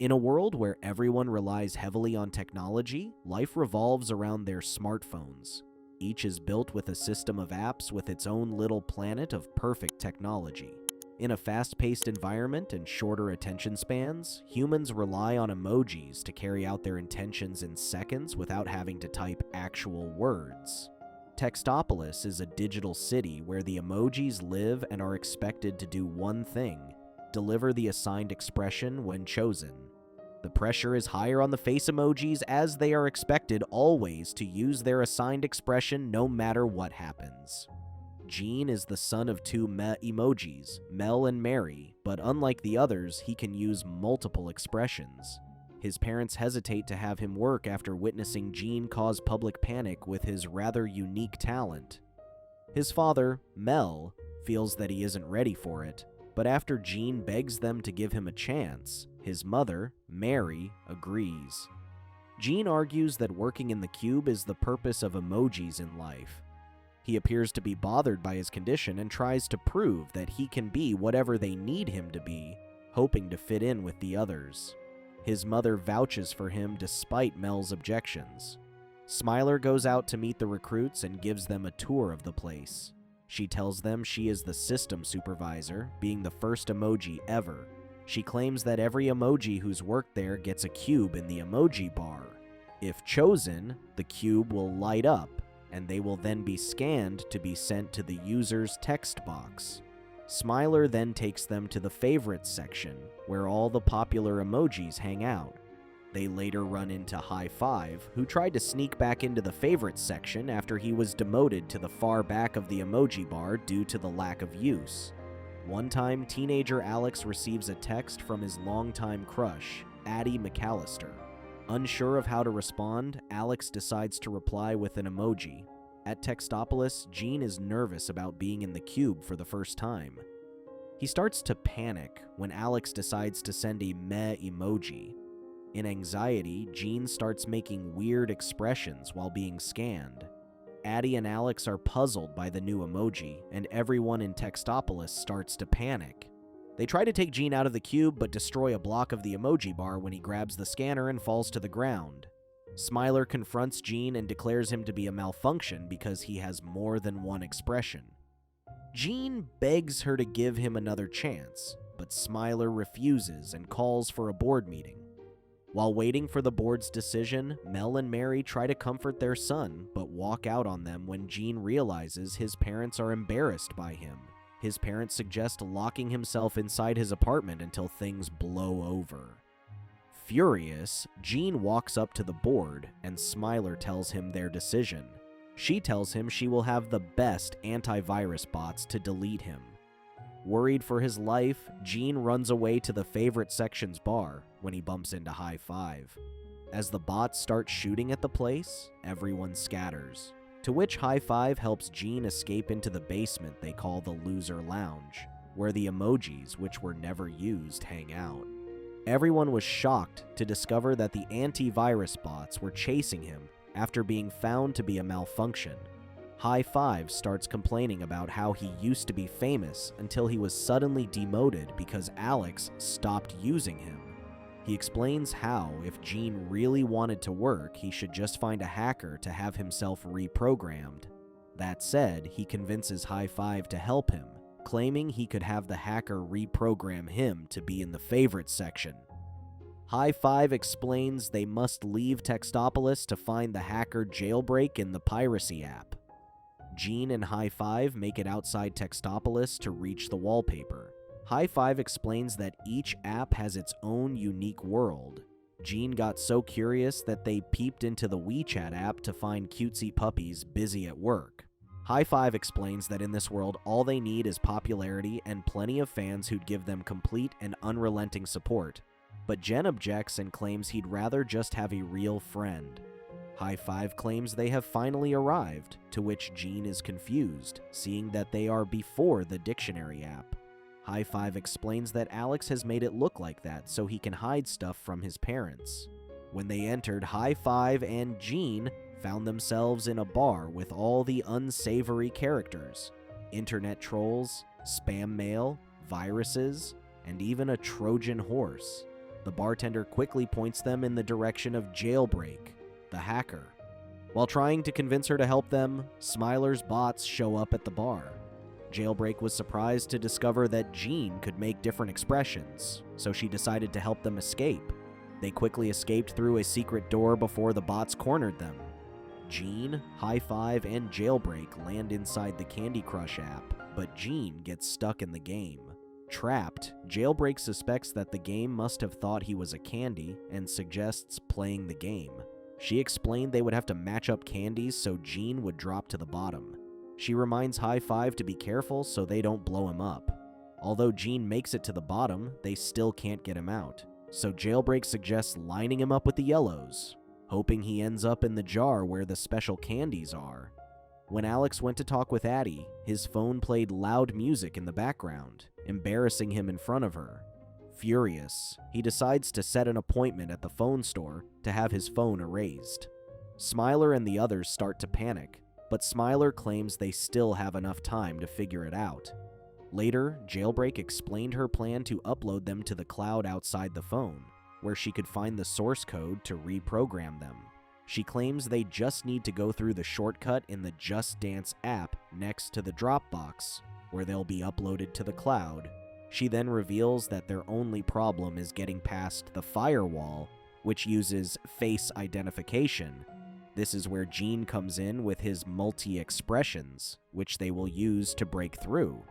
In a world where everyone relies heavily on technology, life revolves around their smartphones. Each is built with a system of apps with its own little planet of perfect technology. In a fast-paced environment and shorter attention spans, humans rely on emojis to carry out their intentions in seconds without having to type actual words. Textopolis is a digital city where the emojis live and are expected to do one thing: deliver the assigned expression when chosen. The pressure is higher on the face emojis as they are expected always to use their assigned expression no matter what happens. Gene is the son of two emojis, Mel and Mary, but unlike the others, he can use multiple expressions. His parents hesitate to have him work after witnessing Gene cause public panic with his rather unique talent. His father, Mel, feels that he isn't ready for it, but after Gene begs them to give him a chance, his mother, Mary, agrees. Gene argues that working in the cube is the purpose of emojis in life. He appears to be bothered by his condition and tries to prove that he can be whatever they need him to be, hoping to fit in with the others. His mother vouches for him despite Mel's objections. Smiler goes out to meet the recruits and gives them a tour of the place. She tells them she is the system supervisor, being the first emoji ever. She claims that every emoji who's worked there gets a cube in the emoji bar. If chosen, the cube will light up, and they will then be scanned to be sent to the user's text box. Smiler then takes them to the favorites section, where all the popular emojis hang out. They later run into High Five, who tried to sneak back into the favorites section after he was demoted to the far back of the emoji bar due to the lack of use. One time, teenager Alex receives a text from his longtime crush, Addie McAllister. Unsure of how to respond, Alex decides to reply with an emoji. At Textopolis, Gene is nervous about being in the cube for the first time. He starts to panic when Alex decides to send a meh emoji. In anxiety, Gene starts making weird expressions while being scanned. Addie and Alex are puzzled by the new emoji, and everyone in Textopolis starts to panic. They try to take Gene out of the cube but destroy a block of the emoji bar when he grabs the scanner and falls to the ground. Smiler confronts Gene and declares him to be a malfunction because he has more than one expression. Gene begs her to give him another chance, but Smiler refuses and calls for a board meeting. While waiting for the board's decision, Mel and Mary try to comfort their son, but walk out on them when Gene realizes his parents are embarrassed by him. His parents suggest locking himself inside his apartment until things blow over. Furious, Gene walks up to the board, and Smiler tells him their decision. She tells him she will have the best antivirus bots to delete him. Worried for his life, Gene runs away to the favorite section's bar when he bumps into High Five. As the bots start shooting at the place, everyone scatters, to which High Five helps Gene escape into the basement they call the Loser Lounge, where the emojis, which were never used, hang out. Everyone was shocked to discover that the antivirus bots were chasing him after being found to be a malfunction. High Five starts complaining about how he used to be famous until he was suddenly demoted because Alex stopped using him. He explains how, if Gene really wanted to work, he should just find a hacker to have himself reprogrammed. That said, he convinces High Five to help him, claiming he could have the hacker reprogram him to be in the favorites section. High Five explains they must leave Textopolis to find the hacker jailbreak in the piracy app. Gene and High Five make it outside Textopolis to reach the wallpaper. High Five explains that each app has its own unique world. Gene got so curious that they peeped into the WeChat app to find cutesy puppies busy at work. High Five explains that in this world all they need is popularity and plenty of fans who'd give them complete and unrelenting support. But Jen objects and claims he'd rather just have a real friend. High Five claims they have finally arrived, to which Gene is confused, seeing that they are before the dictionary app. High Five explains that Alex has made it look like that so he can hide stuff from his parents. When they entered, High Five and Gene found themselves in a bar with all the unsavory characters, internet trolls, spam mail, viruses, and even a Trojan horse. The bartender quickly points them in the direction of Jailbreak, the hacker. While trying to convince her to help them, Smiler's bots show up at the bar. Jailbreak was surprised to discover that Jean could make different expressions, so she decided to help them escape. They quickly escaped through a secret door before the bots cornered them. Jean, High Five, and Jailbreak land inside the Candy Crush app, but Jean gets stuck in the game. Trapped, Jailbreak suspects that the game must have thought he was a candy and suggests playing the game. She explained they would have to match up candies so Jean would drop to the bottom. She reminds High Five to be careful so they don't blow him up. Although Jean makes it to the bottom, they still can't get him out. So Jailbreak suggests lining him up with the yellows, hoping he ends up in the jar where the special candies are. When Alex went to talk with Addie, his phone played loud music in the background, embarrassing him in front of her. Furious, he decides to set an appointment at the phone store to have his phone erased. Smiler and the others start to panic, but Smiler claims they still have enough time to figure it out. Later, Jailbreak explained her plan to upload them to the cloud outside the phone, where she could find the source code to reprogram them. She claims they just need to go through the shortcut in the Just Dance app next to the Dropbox, where they'll be uploaded to the cloud. She then reveals that their only problem is getting past the firewall, which uses face identification. This is where Jean comes in with his multi-expressions, which they will use to break through.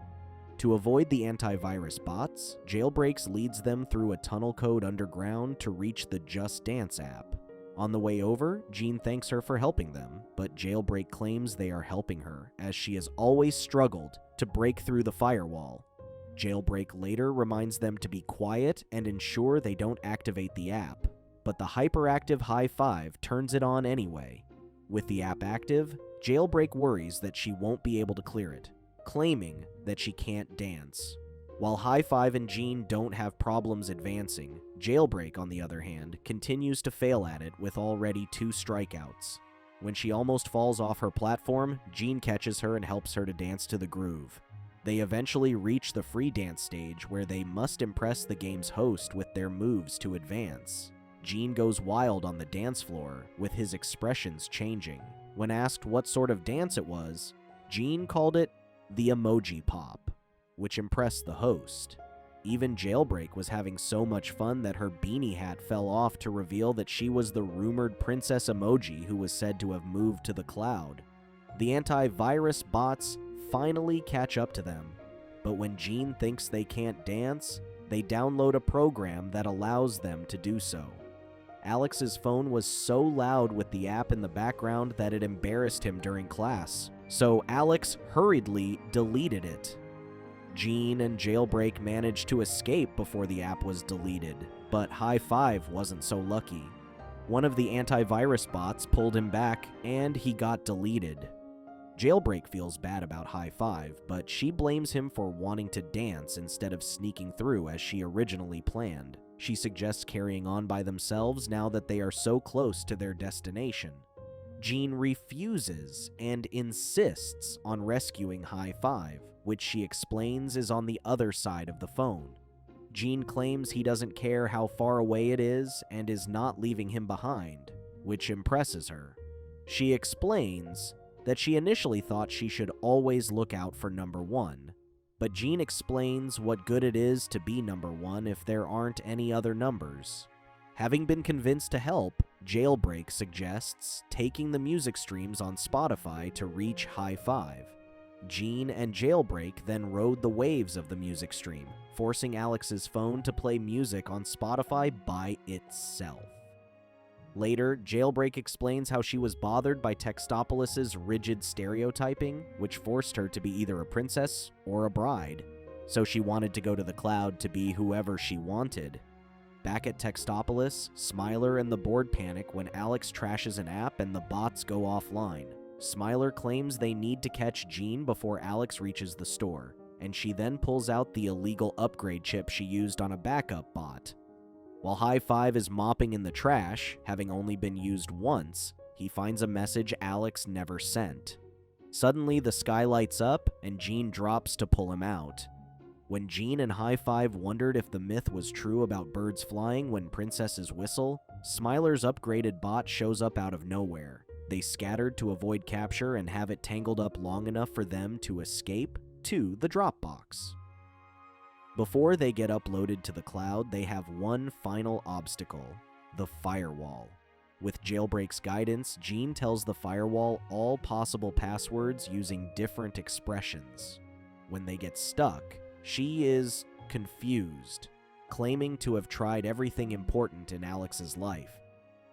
To avoid the antivirus bots, Jailbreak leads them through a tunnel code underground to reach the Just Dance app. On the way over, Jean thanks her for helping them, but Jailbreak claims they are helping her, as she has always struggled to break through the firewall. Jailbreak later reminds them to be quiet and ensure they don't activate the app, but the hyperactive High Five turns it on anyway. With the app active, Jailbreak worries that she won't be able to clear it, claiming that she can't dance. While High Five and Jean don't have problems advancing, Jailbreak, on the other hand, continues to fail at it with already 2 strikeouts. When she almost falls off her platform, Jean catches her and helps her to dance to the groove. They eventually reach the free dance stage where they must impress the game's host with their moves to advance. Jean goes wild on the dance floor, with his expressions changing. When asked what sort of dance it was, Jean called it the Emoji Pop, which impressed the host. Even Jailbreak was having so much fun that her beanie hat fell off to reveal that she was the rumored Princess Emoji who was said to have moved to the cloud. The antivirus bots finally catch up to them, but when Jean thinks they can't dance, they download a program that allows them to do so. Alex's phone was so loud with the app in the background that it embarrassed him during class, so Alex hurriedly deleted it. Jean and Jailbreak managed to escape before the app was deleted, but High Five wasn't so lucky. One of the antivirus bots pulled him back, and he got deleted. Jailbreak feels bad about High Five, but she blames him for wanting to dance instead of sneaking through as she originally planned. She suggests carrying on by themselves now that they are so close to their destination. Jean refuses and insists on rescuing High Five, which she explains is on the other side of the phone. Jean claims he doesn't care how far away it is and is not leaving him behind, which impresses her. She explains that she initially thought she should always look out for number 1, but Jean explains what good it is to be number 1 if there aren't any other numbers. Having been convinced to help, Jailbreak suggests taking the music streams on Spotify to reach High Five. Jean and Jailbreak then rode the waves of the music stream, forcing Alex's phone to play music on Spotify by itself. Later, Jailbreak explains how she was bothered by Textopolis' rigid stereotyping, which forced her to be either a princess or a bride, so she wanted to go to the cloud to be whoever she wanted. Back at Textopolis, Smiler and the board panic when Alex trashes an app and the bots go offline. Smiler claims they need to catch Jean before Alex reaches the store, and she then pulls out the illegal upgrade chip she used on a backup bot. While High Five is mopping in the trash, having only been used once, he finds a message Alex never sent. Suddenly, the sky lights up, and Jean drops to pull him out. When Jean and High Five wondered if the myth was true about birds flying when princesses whistle, Smiler's upgraded bot shows up out of nowhere. They scattered to avoid capture and have it tangled up long enough for them to escape to the Dropbox. Before they get uploaded to the cloud, they have one final obstacle: the firewall. With Jailbreak's guidance, Jean tells the firewall all possible passwords using different expressions. When they get stuck, she is confused, claiming to have tried everything important in Alex's life.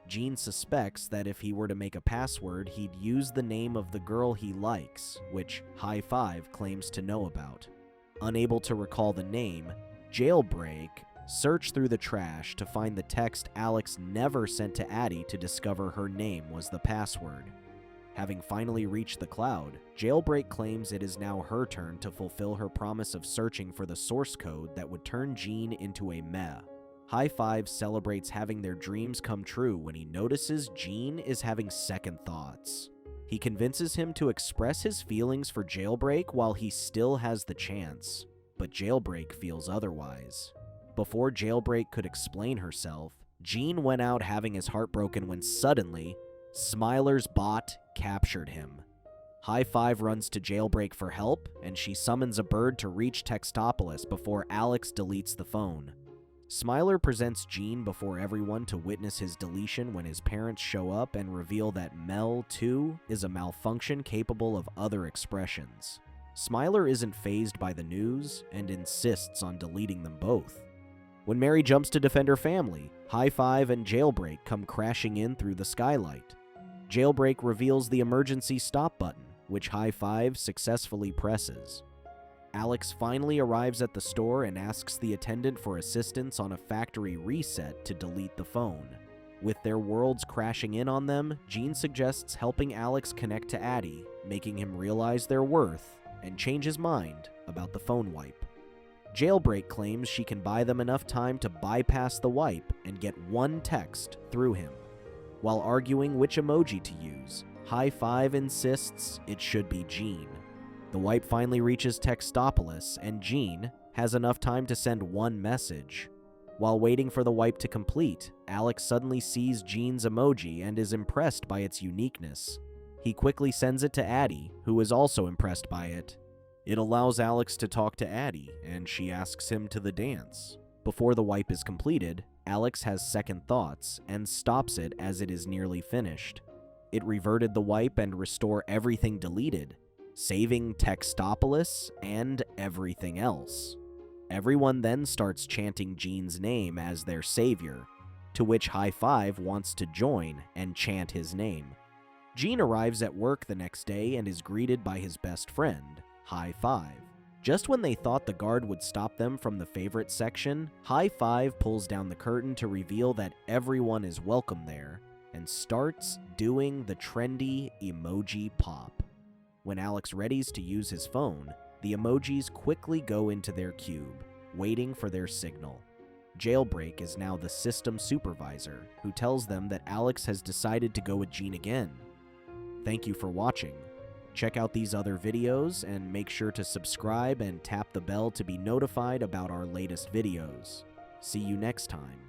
Jean suspects that if he were to make a password, he'd use the name of the girl he likes, which High Five claims to know about. Unable to recall the name, Jailbreak searched through the trash to find the text Alex never sent to Addie to discover her name was the password. Having finally reached the cloud, Jailbreak claims it is now her turn to fulfill her promise of searching for the source code that would turn Jean into a meh. High Five celebrates having their dreams come true when he notices Jean is having second thoughts. He convinces him to express his feelings for Jailbreak while he still has the chance, but Jailbreak feels otherwise. Before Jailbreak could explain herself, Jean went out having his heart broken when suddenly, Smiler's bot captured him. High Five runs to Jailbreak for help, and she summons a bird to reach Textopolis before Alex deletes the phone. Smiler presents Jean before everyone to witness his deletion when his parents show up and reveal that Mel, too, is a malfunction capable of other expressions. Smiler isn't fazed by the news and insists on deleting them both. When Mary jumps to defend her family, High Five and Jailbreak come crashing in through the skylight. Jailbreak reveals the emergency stop button, which High Five successfully presses. Alex finally arrives at the store and asks the attendant for assistance on a factory reset to delete the phone. With their worlds crashing in on them, Jean suggests helping Alex connect to Addie, making him realize their worth and change his mind about the phone wipe. Jailbreak claims she can buy them enough time to bypass the wipe and get one text through him. While arguing which emoji to use, High Five insists it should be Jean. The wipe finally reaches Textopolis, and Jean has enough time to send one message. While waiting for the wipe to complete, Alex suddenly sees Jean's emoji and is impressed by its uniqueness. He quickly sends it to Addie, who is also impressed by it. It allows Alex to talk to Addie, and she asks him to the dance. Before the wipe is completed, Alex has second thoughts and stops it as it is nearly finished. It reverted the wipe and restore everything deleted, saving Textopolis and everything else. Everyone then starts chanting Jean's name as their savior, to which High Five wants to join and chant his name. Jean arrives at work the next day and is greeted by his best friend, High Five. Just when they thought the guard would stop them from the favorite section, High Five pulls down the curtain to reveal that everyone is welcome there and starts doing the trendy emoji pop. When Alex readies to use his phone, the emojis quickly go into their cube, waiting for their signal. Jailbreak is now the system supervisor, who tells them that Alex has decided to go with Jean again. Thank you for watching. Check out these other videos and make sure to subscribe and tap the bell to be notified about our latest videos. See you next time.